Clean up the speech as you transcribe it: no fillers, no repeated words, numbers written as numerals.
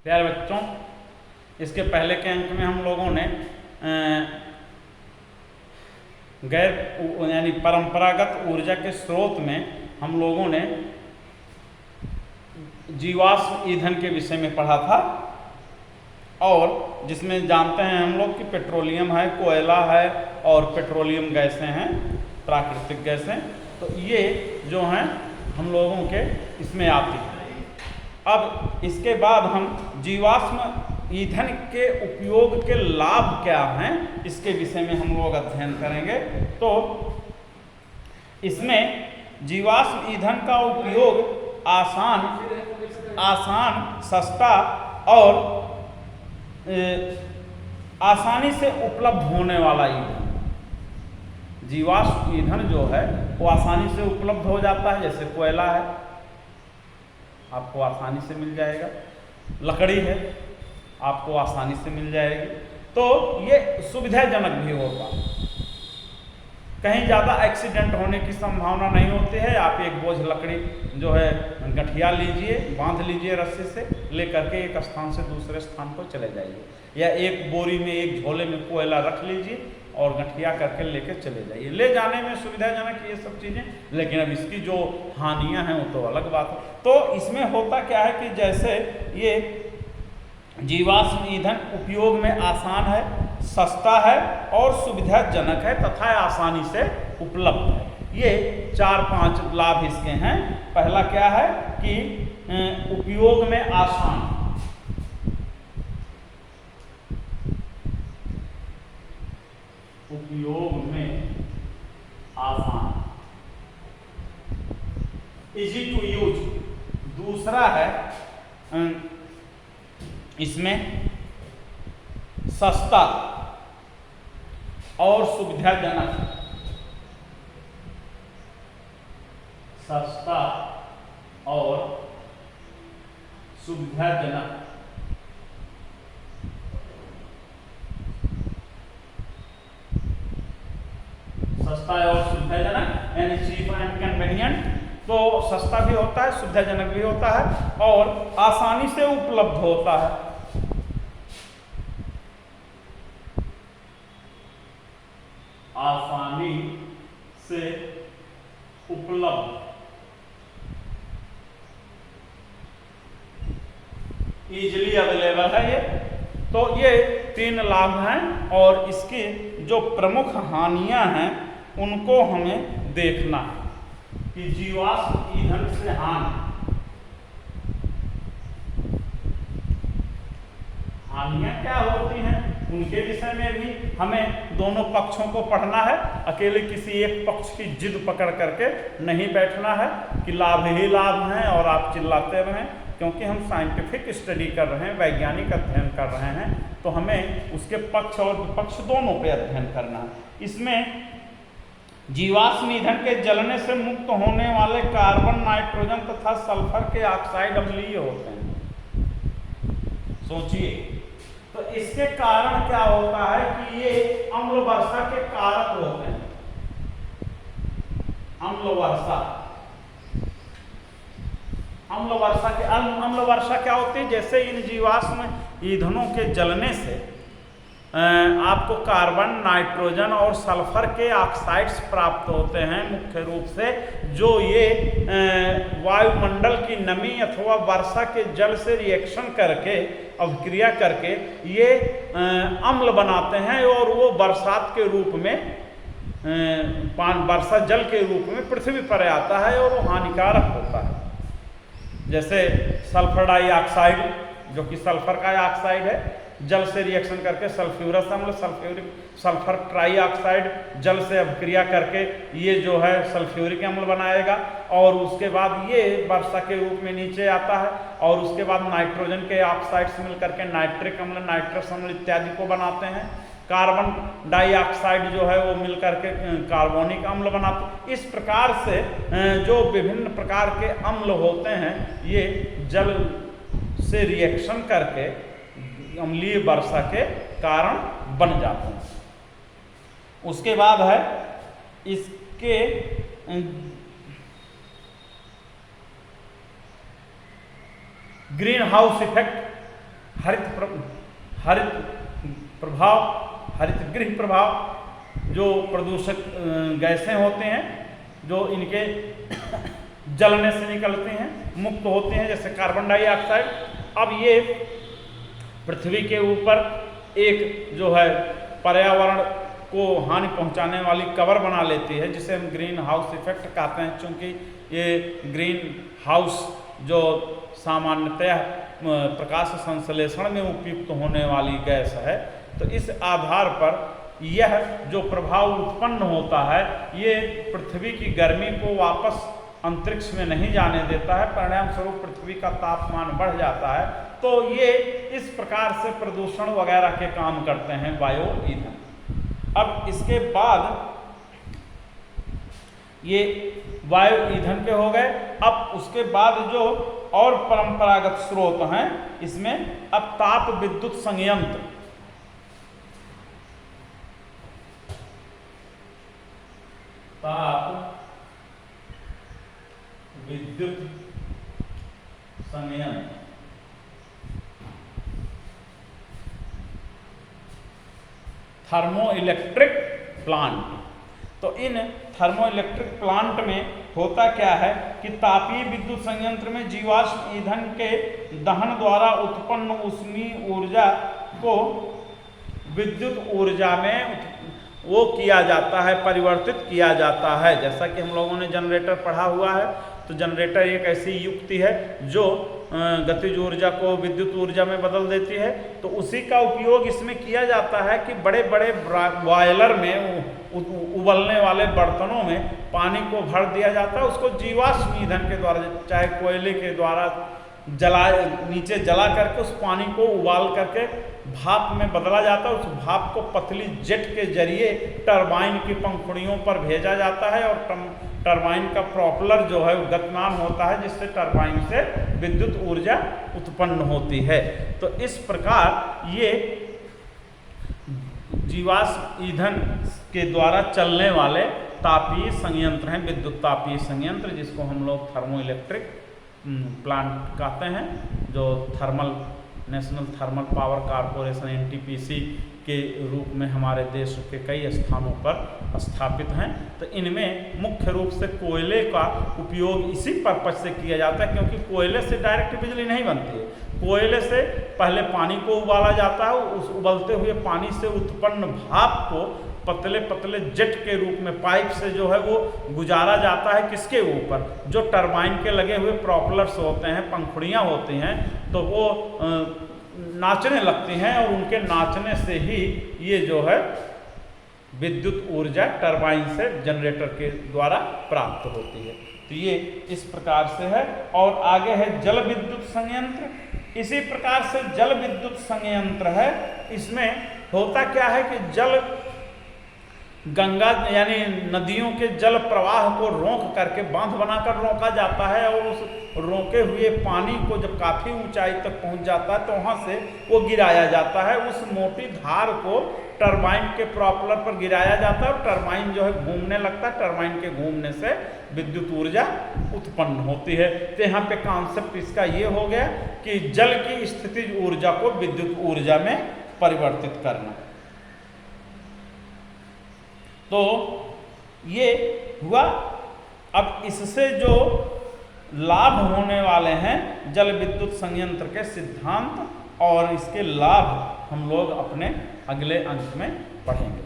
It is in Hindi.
प्यारे बच्चों, इसके पहले के अंक में हम लोगों ने गैर यानी परंपरागत ऊर्जा के स्रोत में हम लोगों ने जीवाश्म ईंधन के विषय में पढ़ा था, और जिसमें जानते हैं हम लोग कि पेट्रोलियम है, कोयला है और पेट्रोलियम गैसें हैं, प्राकृतिक गैसें। तो ये जो हैं हम लोगों के इसमें आती हैं। अब इसके बाद हम जीवाश्म ईंधन के उपयोग के लाभ क्या हैं इसके विषय में हम लोग अध्ययन करेंगे। तो इसमें जीवाश्म ईंधन का उपयोग आसान, सस्ता और आसानी से उपलब्ध होने वाला ईंधन। जीवाश्म ईंधन जो है वो आसानी से उपलब्ध हो जाता है, जैसे कोयला है आपको आसानी से मिल जाएगा, लकड़ी है आपको आसानी से मिल जाएगी। तो ये सुविधाजनक भी होता है, कहीं ज़्यादा एक्सीडेंट होने की संभावना नहीं होती है। आप एक बोझ लकड़ी जो है गठिया लीजिए, बांध लीजिए रस्सी से, लेकर के एक स्थान से दूसरे स्थान को चले जाइए, या एक बोरी में एक झोले में कोयला रख लीजिए और गठिया करके लेकर चले जाइए। ले जाने में सुविधाजनक ये सब चीज़ें, लेकिन अब इसकी जो हानियां हैं वो तो अलग बात है। तो इसमें होता क्या है कि जैसे ये जीवाश्म ईंधन उपयोग में आसान है, सस्ता है और सुविधाजनक है तथा आसानी से उपलब्ध है। ये 4-5 लाभ इसके हैं। पहला क्या है कि उपयोग में आसान, उपयोग में आसान, इजी टू यूज। दूसरा है इसमें सस्ता और सुविधाजनक, सस्ता और सुविधाजनक। सस्ता और सुविधाजनक यानी चीप एंड कन्वीनियंट। तो सस्ता भी होता है, सुविधाजनक भी होता है और आसानी से उपलब्ध होता है। आसानी से उपलब्ध, इजीली अवेलेबल है ये। तो ये 3 लाभ हैं, और इसकी जो प्रमुख हानियां हैं उनको हमें देखना है कि जीवाश्म ईंधन से हानियां क्या होती हैं, उनके विषय में भी हमें दोनों पक्षों को पढ़ना है। अकेले किसी एक पक्ष की जिद पकड़ करके नहीं बैठना है कि लाभ ही लाभ हैं और आप चिल्लाते रहें, क्योंकि हम साइंटिफिक स्टडी कर रहे हैं, वैज्ञानिक अध्ययन कर रहे हैं, तो हमें उसके पक्ष और विपक्ष दोनों पे अध्ययन करना है। इसमें जीवाश्म ईंधन के जलने से मुक्त होने वाले कार्बन, नाइट्रोजन तथा सल्फर के ऑक्साइड अम्लीय होते हैं। सोचिए, तो इसके कारण क्या होता है कि ये अम्ल वर्षा के कारक होते हैं। अम्ल वर्षा क्या होती है, जैसे इन जीवाश्म ईंधनों के जलने से आपको कार्बन, नाइट्रोजन और सल्फर के ऑक्साइड्स प्राप्त होते हैं, मुख्य रूप से जो ये वायुमंडल की नमी अथवा वर्षा के जल से रिएक्शन करके, अभिक्रिया करके ये अम्ल बनाते हैं, और वो बरसात के रूप में, वर्षा जल के रूप में पृथ्वी पर आता है और वो हानिकारक होता है। जैसे सल्फर डाइऑक्साइड, जो कि सल्फर का ऑक्साइड है, जल से रिएक्शन करके सल्फ्यूरस अम्ल, सल्फर ट्राइऑक्साइड जल से अभिक्रिया करके ये जो है सल्फ्यूरिक अम्ल बनाएगा, और उसके बाद ये वर्षा के रूप में नीचे आता है, और उसके बाद नाइट्रोजन के ऑक्साइड्स मिलकर के नाइट्रिक अम्ल, नाइट्रस अम्ल इत्यादि को बनाते हैं। कार्बन डाइऑक्साइड जो है वो मिलकर के कार्बोनिक अम्ल बनाते। इस प्रकार से जो विभिन्न प्रकार के अम्ल होते हैं ये जल से रिएक्शन करके अम्लीय वर्षा के कारण बन जाते हैं। उसके बाद है इसके ग्रीन हाउस इफेक्ट हरित गृह प्रभाव जो प्रदूषक गैसें होते हैं जो इनके जलने से निकलते हैं, मुक्त होते हैं, जैसे कार्बन डाइऑक्साइड। अब ये पृथ्वी के ऊपर एक जो है पर्यावरण को हानि पहुंचाने वाली कवर बना लेती है, जिसे हम ग्रीन हाउस इफेक्ट कहते हैं। चूँकि ये ग्रीन हाउस जो सामान्यतः प्रकाश संश्लेषण में उपयुक्त होने वाली गैस है, तो इस आधार पर यह जो प्रभाव उत्पन्न होता है ये पृथ्वी की गर्मी को वापस अंतरिक्ष में नहीं जाने देता है, परिणाम स्वरूप पृथ्वी का तापमान बढ़ जाता है। तो ये इस प्रकार से प्रदूषण वगैरह के काम करते हैं बायो ईंधन। अब इसके बाद ये वायु ईंधन के हो गए। अब उसके बाद जो और परंपरागत स्रोत हैं इसमें अब ताप विद्युत संयंत्र, ताप विद्युत संयंत्र, थर्मो इलेक्ट्रिक प्लांट। तो इन थर्मो इलेक्ट्रिक प्लांट में होता क्या है कि तापीय विद्युत संयंत्र में जीवाश्म ईंधन के दहन द्वारा उत्पन्न ऊष्मीय ऊर्जा को विद्युत ऊर्जा में वो किया जाता है, परिवर्तित किया जाता है। जैसा कि हम लोगों ने जनरेटर पढ़ा हुआ है, तो जनरेटर एक ऐसी युक्ति है जो गतिज ऊर्जा को विद्युत ऊर्जा में बदल देती है। तो उसी का उपयोग इसमें किया जाता है कि बड़े बड़े बॉयलर में, उबलने वाले बर्तनों में पानी को भर दिया जाता है, उसको जीवाश्म ईंधन के द्वारा, चाहे कोयले के द्वारा नीचे जला करके उस पानी को उबाल करके भाप में बदला जाता है। उस भाप को पतली जेट के जरिए टरबाइन की पंखुड़ियों पर भेजा जाता है और टरबाइन का प्रोपेलर जो है वो गतिमान होता है, जिससे टरबाइन से विद्युत ऊर्जा उत्पन्न होती है। तो इस प्रकार ये जीवाश्म ईंधन के द्वारा चलने वाले तापीय संयंत्र हैं, विद्युत तापीय संयंत्र, जिसको हम लोग थर्मो इलेक्ट्रिक प्लांट कहते हैं, जो national thermal power corporation NTPC के रूप में हमारे देश के कई स्थानों पर स्थापित हैं। तो इनमें मुख्य रूप से कोयले का उपयोग इसी पर्पज से किया जाता है, क्योंकि कोयले से डायरेक्ट बिजली नहीं बनती है। कोयले से पहले पानी को उबाला जाता है, उस उबलते हुए पानी से उत्पन्न भाप को पतले पतले जेट के रूप में पाइप से जो है वो गुजारा जाता है किसके ऊपर, जो टरबाइन के लगे हुए प्रोपेलर्स होते हैं, पंखुड़ियाँ होती हैं, तो वो नाचने लगती हैं और उनके नाचने से ही ये जो है विद्युत ऊर्जा टरबाइन से जनरेटर के द्वारा प्राप्त होती है। तो ये इस प्रकार से है। और आगे है जल विद्युत संयंत्र। इसी प्रकार से जल विद्युत संयंत्र है। इसमें होता क्या है कि जल गंगा यानी नदियों के जल प्रवाह को रोक करके बांध बनाकर रोका जाता है, और उस रोके हुए पानी को जब काफ़ी ऊंचाई तक पहुंच जाता है तो वहां से वो गिराया जाता है। उस मोटी धार को टरबाइन के प्रोपेलर पर गिराया जाता है और टरबाइन जो है घूमने लगता है। टरबाइन के घूमने से विद्युत ऊर्जा उत्पन्न होती है। तो यहाँ पे कॉन्सेप्ट इसका ये हो गया कि जल की स्थितिज ऊर्जा को विद्युत ऊर्जा में परिवर्तित करना। तो ये हुआ। अब इससे जो लाभ होने वाले हैं जल विद्युत संयंत्र के सिद्धांत और इसके लाभ हम लोग अपने अगले अंक में पढ़ेंगे।